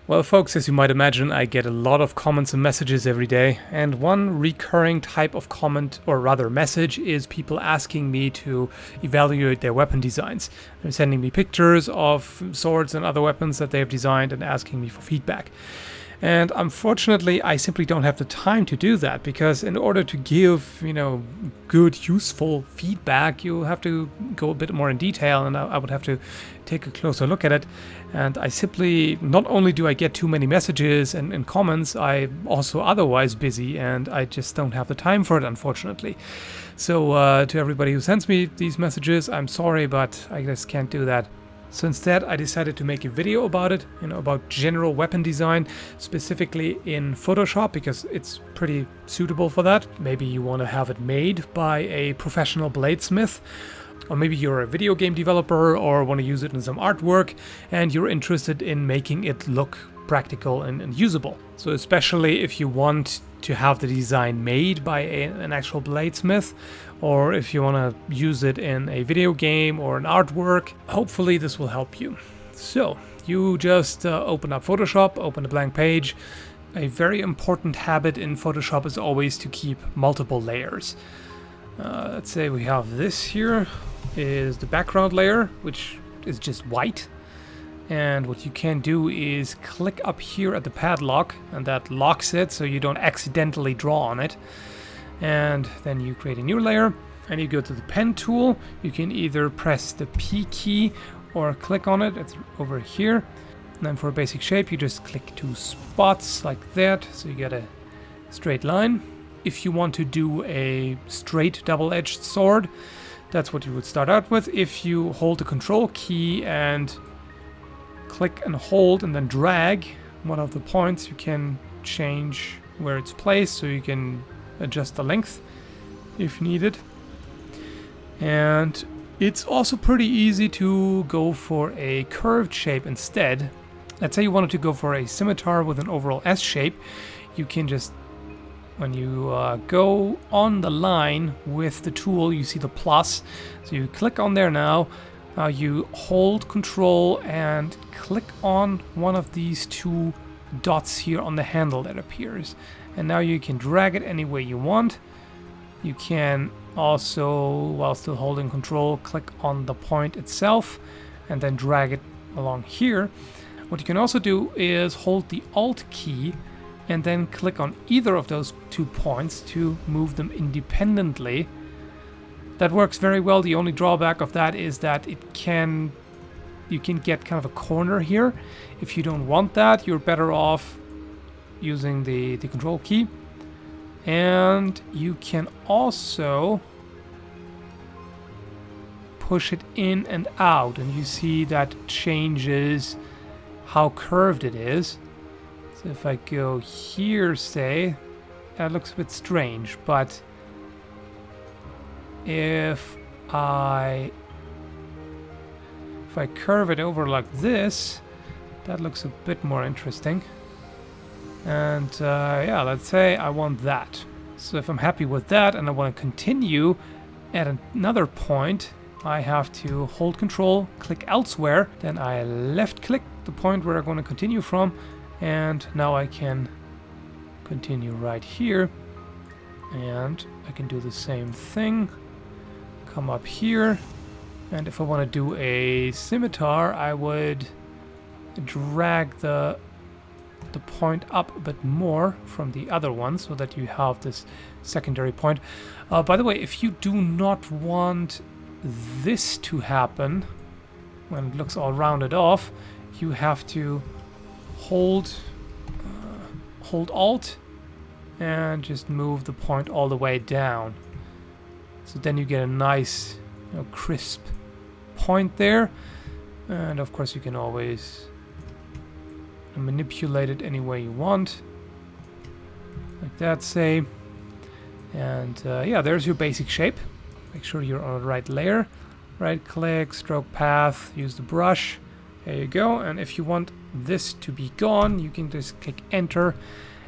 Well, folks, as you might imagine, I get a lot of comments and messages every day, and one recurring type of comment, or rather message, is people asking me to evaluate their weapon designs. They're sending me pictures of swords and other weapons that they have designed and asking me for feedback. And unfortunately, I simply don't have the time to do that, because in order to give, good, useful feedback, you have to go a bit more in detail, and I would have to take a closer look at it. And I simply, not only do I get too many messages and comments, I'm also otherwise busy, and I just don't have the time for it, unfortunately. So to everybody who sends me these messages, I'm sorry, but I just can't do that. So instead, I decided to make a video about it, about general weapon design, specifically in Photoshop, because it's pretty suitable for that. Maybe you want to have it made by a professional bladesmith, or maybe you're a video game developer or want to use it in some artwork, and you're interested in making it look practical and usable. So especially if you want to have the design made by an actual bladesmith, or if you want to use it in a video game or an artwork, hopefully this will help you. So you just open up Photoshop, open a blank page. A very important habit in Photoshop is always to keep multiple layers. Let's say we have this here is the background layer, which is just white. And what you can do is click up here at the padlock, and that locks it so you don't accidentally draw on it. And then you create a new layer, and you go to the pen tool. You can either press the P key or click on it. It's over here. And then for a basic shape, you just click two spots like that, so you get a straight line. If you want to do a straight double-edged sword, that's what you would start out with. If you hold the Control key and click and hold and then drag one of the points, you can change where it's placed, so you can adjust the length if needed. And it's also pretty easy to go for a curved shape instead. Let's say you wanted to go for a scimitar with an overall S shape. You can just, when you go on the line with the tool, you see the plus. So you click on there now. You hold Control and click on one of these two dots here on the handle that appears. And now you can drag it any way you want. You can also, while still holding Control, click on the point itself and then drag it along here. What you can also do is hold the Alt key and then click on either of those 2 points to move them independently. That works very well. The only drawback of that is that you can get kind of a corner here. If you don't want that, you're better off using the Control key. And you can also push it in and out, and you see that changes how curved it is. So if I go here, say, that looks a bit strange, but if I curve it over like this, that looks a bit more interesting. And yeah, let's say I want that. So if I'm happy with that and I want to continue at another point, I have to hold Control, click elsewhere, then I left click the point where I'm going to continue from, and now I can continue right here. And I can do the same thing. Come up here, and if I want to do a scimitar, I would drag the point up a bit more from the other one so that you have this secondary point. By the way, if you do not want this to happen when it looks all rounded off, you have to hold Alt and just move the point all the way down. So then you get a nice, crisp point there. And of course you can always manipulate it any way you want. Like that, say. And yeah, there's your basic shape. Make sure you're on the right layer. Right click, stroke path, use the brush. There you go. And if you want this to be gone, you can just click enter.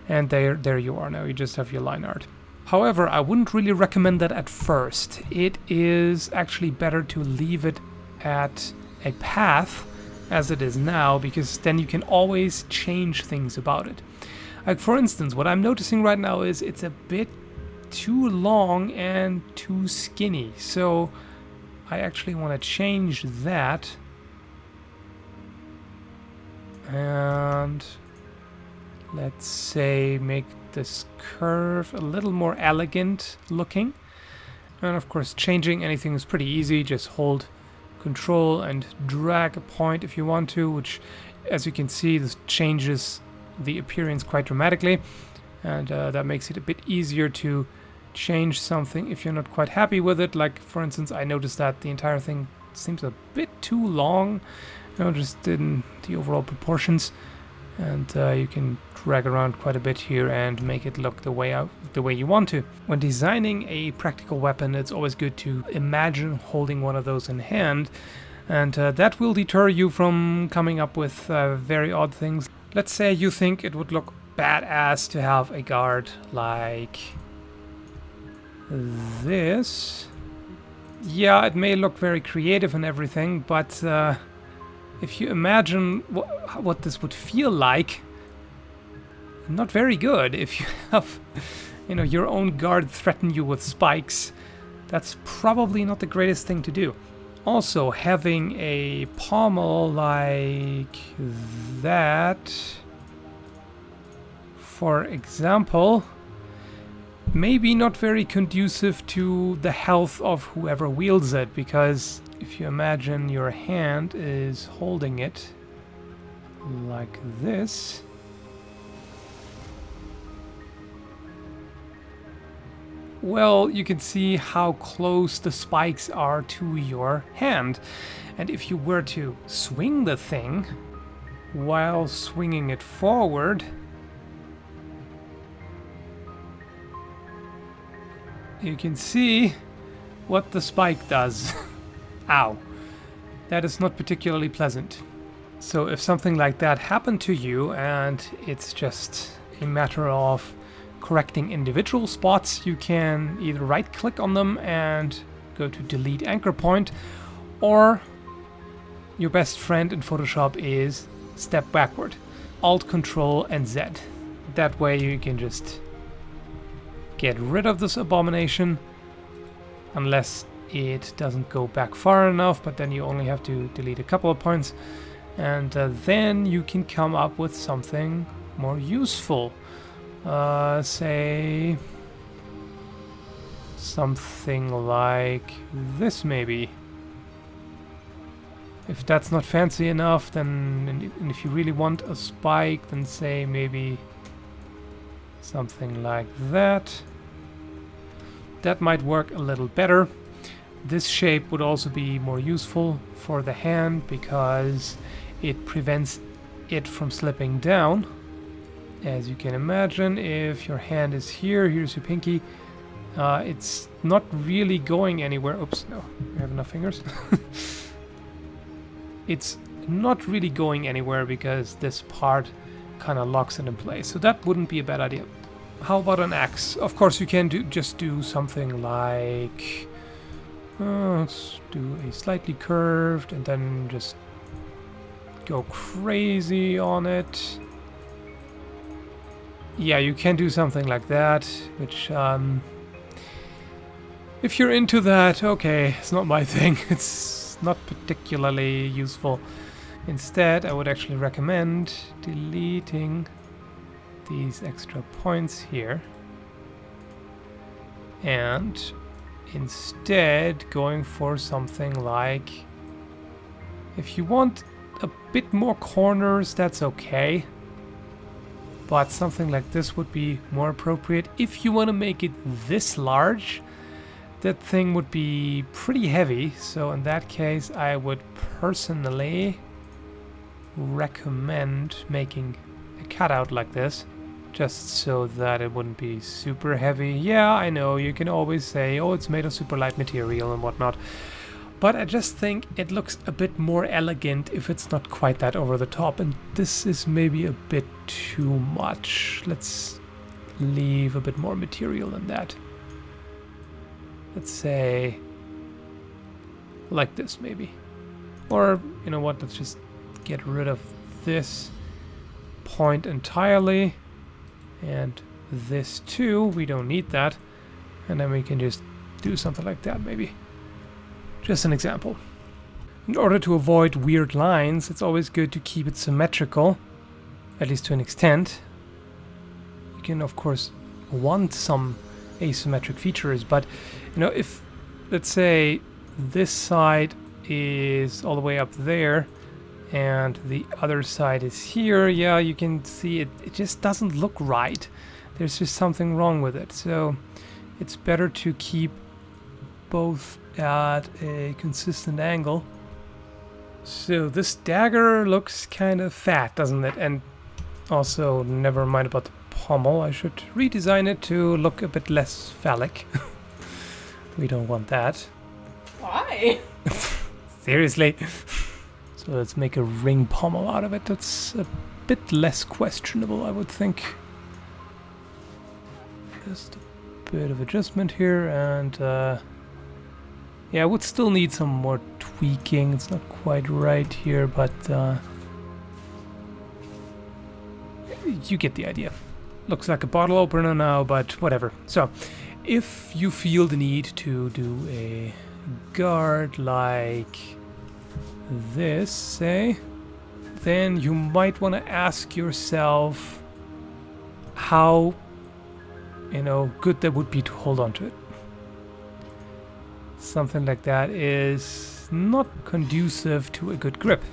And there you are now. You just have your line art. However, I wouldn't really recommend that at first. It is actually better to leave it at a path as it is now, because then you can always change things about it. Like for instance, what I'm noticing right now is it's a bit too long and too skinny, so I actually want to change that. And let's say make this curve a little more elegant looking. And of course, changing anything is pretty easy. Just hold Control and drag a point if you want to, which, as you can see, this changes the appearance quite dramatically, and that makes it a bit easier to change something if you're not quite happy with it. Like for instance, I noticed that the entire thing seems a bit too long, just in the overall proportions, and you can drag around quite a bit here and make it look the way you want to. When designing a practical weapon, it's always good to imagine holding one of those in hand, and that will deter you from coming up with very odd things. Let's say you think it would look badass to have a guard like this. Yeah, it may look very creative and everything, but if you imagine what this would feel like, not very good. If you have, your own guard threaten you with spikes, that's probably not the greatest thing to do. Also, having a pommel like that, for example, maybe not very conducive to the health of whoever wields it, because if you imagine your hand is holding it like this, well, you can see how close the spikes are to your hand. And if you were to swing the thing while swinging it forward, you can see what the spike does. Ow. That is not particularly pleasant. So if something like that happened to you and it's just a matter of correcting individual spots, you can either right click on them and go to delete anchor point, or your best friend in Photoshop is step backward, Alt Control and Z. That way you can just get rid of this abomination, unless it doesn't go back far enough, but then you only have to delete a couple of points, and then you can come up with something more useful. Say something like this maybe. If that's not fancy enough, then, and if you really want a spike, then say maybe something like that. That might work a little better. This shape would also be more useful for the hand because it prevents it from slipping down. As you can imagine, if your hand is here, here's your pinky, it's not really going anywhere. Oops, no, I have enough fingers. It's not really going anywhere because this part kind of locks it in place. So that wouldn't be a bad idea. How about an axe? Of course, you can just do something like, let's do a slightly curved and then just go crazy on it. Yeah, you can do something like that, which, if you're into that, okay, it's not my thing. It's not particularly useful. Instead, I would actually recommend deleting these extra points here and instead going for something like, if you want a bit more corners, that's okay. But something like this would be more appropriate. If you want to make it this large, that thing would be pretty heavy. So in that case, I would personally recommend making a cutout like this, just so that it wouldn't be super heavy. Yeah, I know, you can always say, oh, it's made of super light material and whatnot. But I just think it looks a bit more elegant if it's not quite that over the top. And this is maybe a bit too much. Let's leave a bit more material than that. Let's say like this maybe. Or, you know what, let's just get rid of this point entirely, and this too, we don't need that, and then we can just do something like that maybe. Just an example. In order to avoid weird lines, it's always good to keep it symmetrical, at least to an extent. You can of course want some asymmetric features, but you know, if let's say this side is all the way up there and the other side is here, yeah, you can see it just doesn't look right. There's just something wrong with it. So it's better to keep both at a consistent angle. So this dagger looks kind of fat, doesn't it? And also, never mind about the pommel. I should redesign it to look a bit less phallic. We don't want that. Why? Seriously. So let's make a ring pommel out of it. That's a bit less questionable, I would think. Just a bit of adjustment here, and yeah, I would still need some more tweaking. It's not quite right here, but you get the idea. Looks like a bottle opener now, but whatever. So, if you feel the need to do a guard like this, say, then you might want to ask yourself how, you know, good that would be to hold on to it. Something like that is not conducive to a good grip.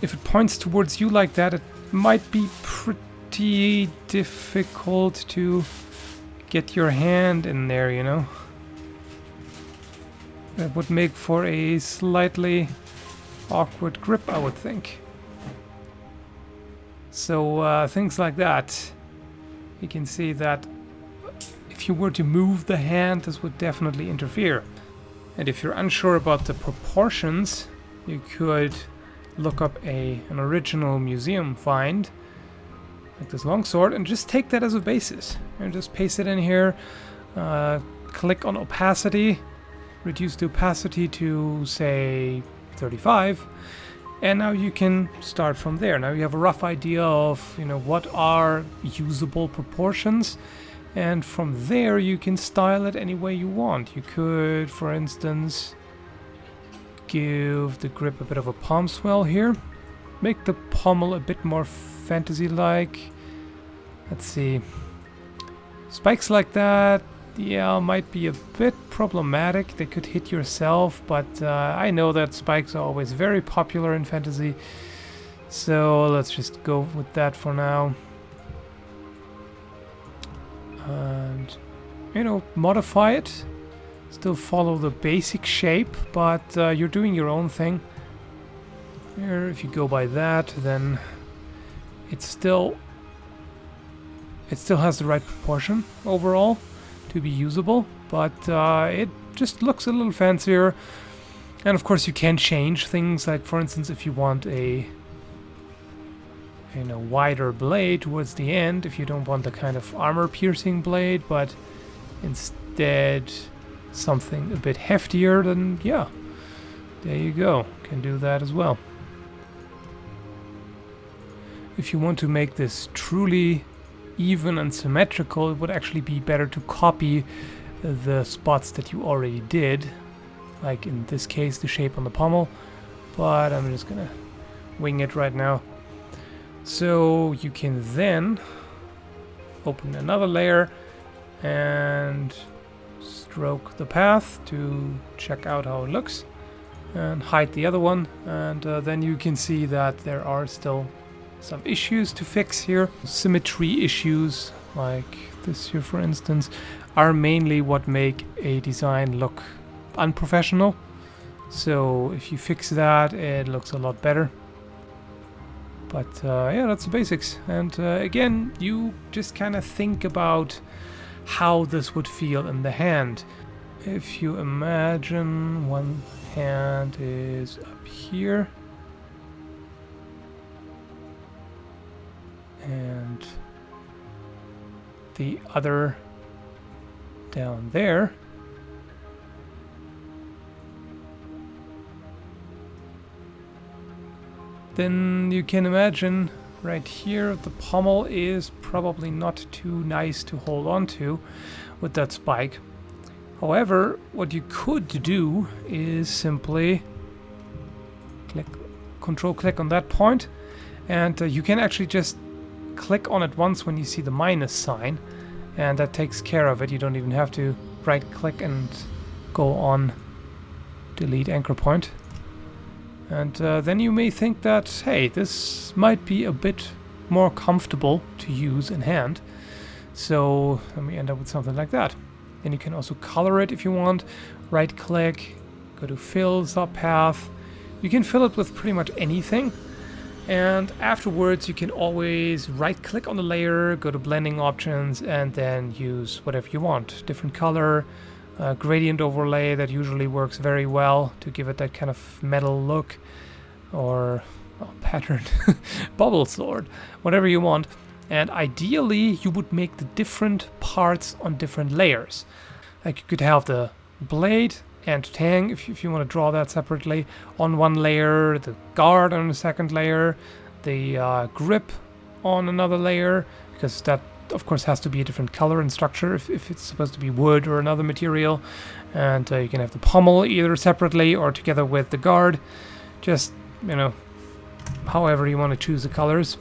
If it points towards you like that, it might be pretty difficult to get your hand in there, you know. That would make for a slightly awkward grip, I would think. So things like that. You can see that if you were to move the hand, this would definitely interfere. And if you're unsure about the proportions, you could look up an original museum find, like this longsword, and just take that as a basis. And just paste it in here, click on opacity, reduce the opacity to, say, 35, and now you can start from there. Now you have a rough idea of, you know, what are usable proportions, and from there you can style it any way you want. You could, for instance, give the grip a bit of a palm swell here, make the pommel a bit more fantasy-like. Let's see, spikes like that, yeah, might be a bit problematic. They could hit yourself, but I know that spikes are always very popular in fantasy, so let's just go with that for now. And, you know, modify it. Still follow the basic shape, but you're doing your own thing. Here, if you go by that, then it still has the right proportion overall to be usable, but it just looks a little fancier. And of course you can change things, like for instance if you want a wider blade towards the end, if you don't want the kind of armor piercing blade, but instead something a bit heftier, then yeah, there you go, can do that as well. If you want to make this truly even and symmetrical, it would actually be better to copy the spots that you already did, like in this case the shape on the pommel, but I'm just gonna wing it right now. So you can then open another layer and stroke the path to check out how it looks, and hide the other one, and then you can see that there are still some issues to fix here. Symmetry issues, like this here for instance, are mainly what make a design look unprofessional. So if you fix that, it looks a lot better. But yeah, that's the basics. And again, you just kind of think about how this would feel in the hand. If you imagine one hand is up here, and the other down there, then you can imagine right here the pommel is probably not too nice to hold on to with that spike. However, what you could do is simply control click on that point, and you can actually just click on it once when you see the minus sign, and that takes care of it. You don't even have to right click and go on delete anchor point. And then you may think that, hey, this might be a bit more comfortable to use in hand. So let me end up with something like that. Then you can also color it if you want. Right click, go to fill, subpath. You can fill it with pretty much anything. And afterwards you can always right click on the layer, go to blending options, and then use whatever you want. Different color, gradient overlay, that usually works very well to give it that kind of metal look, or pattern, bubble sword, whatever you want. And ideally you would make the different parts on different layers. Like you could have the blade and tang, if you want to draw that separately, on one layer, the guard on the second layer, the grip on another layer, because that of course has to be a different color and structure if it's supposed to be wood or another material. And you can have the pommel either separately or together with the guard. Just, you know, however you want to choose the colors.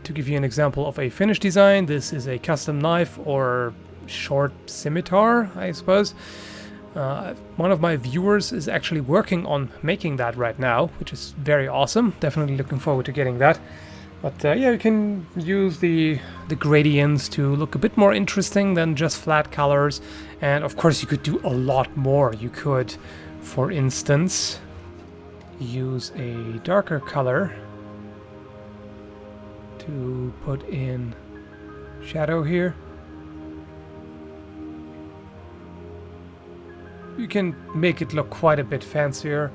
To give you an example of a finished design, this is a custom knife or short scimitar, I suppose. One of my viewers is actually working on making that right now, which is very awesome. Definitely looking forward to getting that. But yeah, you can use the gradients to look a bit more interesting than just flat colors. And of course you could do a lot more. You could, for instance, use a darker color to put in shadow here. You can make it look quite a bit fancier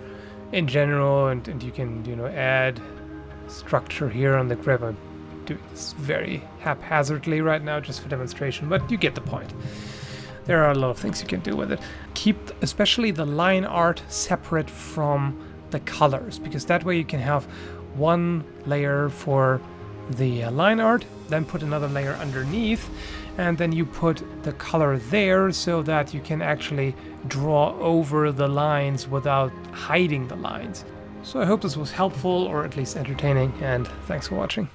in general, and you can, you know, add structure here on the grip. I'm doing this very haphazardly right now just for demonstration, but you get the point. There are a lot of things you can do with it. Keep especially the line art separate from the colors, because that way you can have one layer for the line art, then put another layer underneath, and then you put the color there so that you can actually draw over the lines without hiding the lines. So I hope this was helpful, or at least entertaining, and thanks for watching.